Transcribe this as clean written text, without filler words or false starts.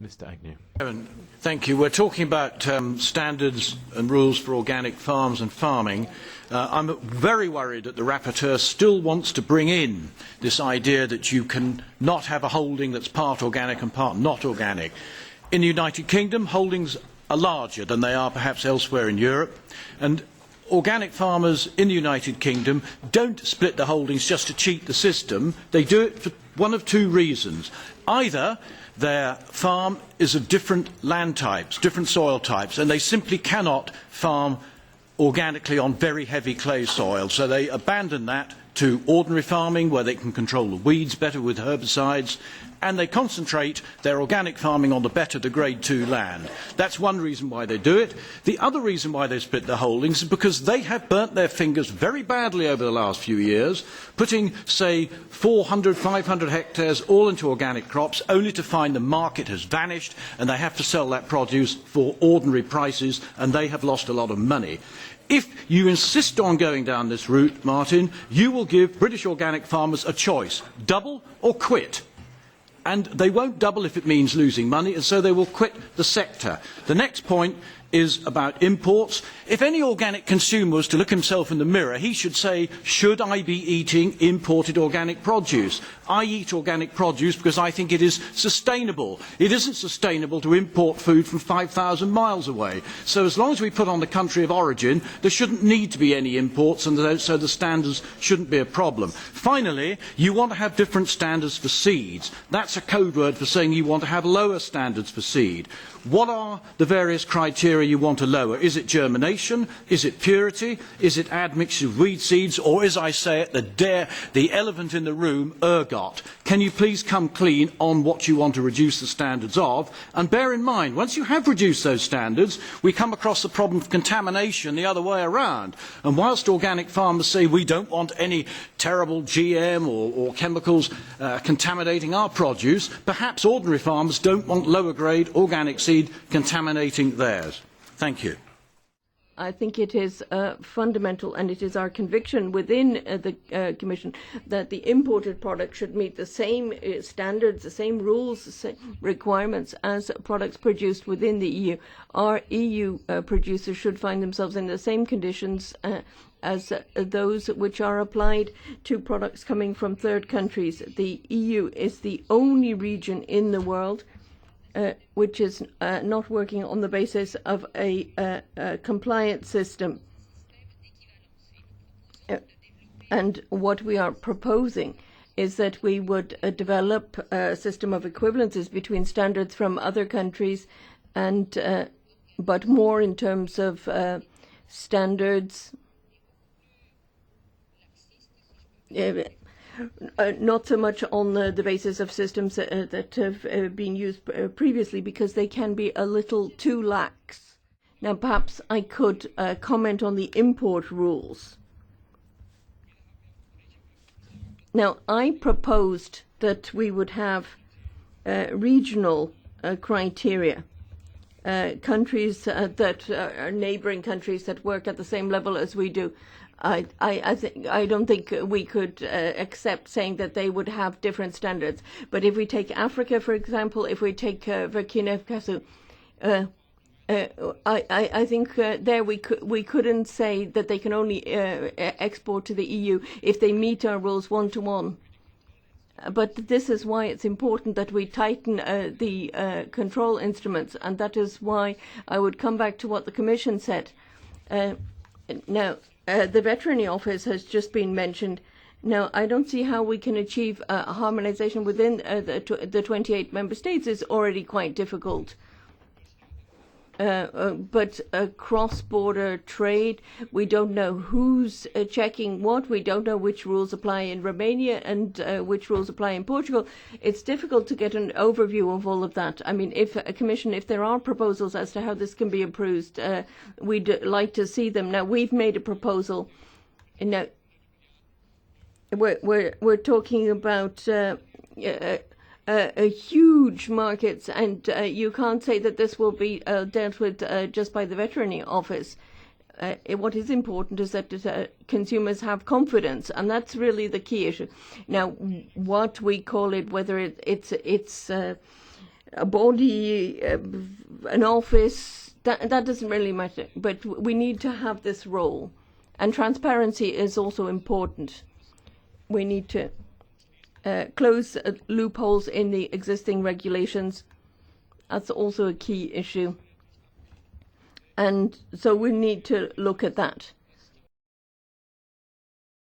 Mr. Agnew. Thank you. We're talking about standards and rules for organic farms and farming. I'm very worried that the rapporteur still wants to bring in this idea that you can not have a holding that's part organic and part not organic. In the United Kingdom, holdings are larger than they are perhaps elsewhere in Europe, and organic farmers in the United Kingdom don't split the holdings just to cheat the system. They do it for one of two reasons. Either their farm is of different land types, different soil types, and they simply cannot farm organically on very heavy clay soil, so they abandon that to ordinary farming where they can control the weeds better with herbicides, and they concentrate their organic farming on the better, the grade 2 land. That's one reason why they do it. The other reason why they split their holdings is because they have burnt their fingers very badly over the last few years, putting, say, 400, 500 hectares all into organic crops, only to find the market has vanished and they have to sell that produce for ordinary prices, and they have lost a lot of money. If you insist on going down this route, Martin, you will give British organic farmers a choice: double or quit. And they won't double if it means losing money, and so they will quit the sector. The next point is about imports. If any organic consumer was to look himself in the mirror, he should say, should I be eating imported organic produce? I eat organic produce because I think it is sustainable. It isn't sustainable to import food from 5,000 miles away. So as long as we put on the country of origin, there shouldn't need to be any imports, and so the standards shouldn't be a problem. Finally, you want to have different standards for seeds. That's a code word for saying you want to have lower standards for seed. What are the various criteria you want to lower? Is it germination? Is it purity? Is it admixture of weed seeds? Or, as I say it, the elephant in the room, ergot? Can you please come clean on what you want to reduce the standards of? And bear in mind, once you have reduced those standards, we come across the problem of contamination the other way around. And whilst organic farmers say we don't want any terrible GM or chemicals contaminating our produce, perhaps ordinary farmers don't want lower grade organic seed contaminating theirs. Thank you. I think it is fundamental, and it is our conviction within the Commission that the imported product should meet the same standards, the same rules, the same requirements as products produced within the EU. Our EU producers should find themselves in the same conditions as those which are applied to products coming from third countries. The EU is the only region in the world which is not working on the basis of a compliance system. And what we are proposing is that we would develop a system of equivalences between standards from other countries, and but more in terms of standards not so much on the basis of systems that have been used previously, because they can be a little too lax. Now, perhaps I could comment on the import rules. Now, I proposed that we would have regional criteria. Countries that are neighbouring countries that work at the same level as we do. I don't think we could accept saying that they would have different standards. But if we take Africa, for example, if we take Burkina Faso, I think there we couldn't say that they can only export to the EU if they meet our rules one-to-one. But this is why it's important that we tighten the control instruments, and that is why I would come back to what the Commission said. Now, the Veterinary Office has just been mentioned. Now, I don't see how we can achieve harmonisation within the 28 member states. Is already quite difficult. But cross-border trade, we don't know who's checking what. We don't know which rules apply in Romania and which rules apply in Portugal. It's difficult to get an overview of all of that. I mean, if a Commission, if there are proposals as to how this can be improved, we'd like to see them. Now, we've made a proposal. Now, we're talking about huge markets, and you can't say that this will be dealt with just by the Veterinary Office. What is important is that consumers have confidence, and that's really the key issue. Now, what we call it, whether it's a body, an office, that doesn't really matter. But we need to have this role. And transparency is also important. We need to close loopholes in the existing regulations. That's also a key issue. And so we need to look at that.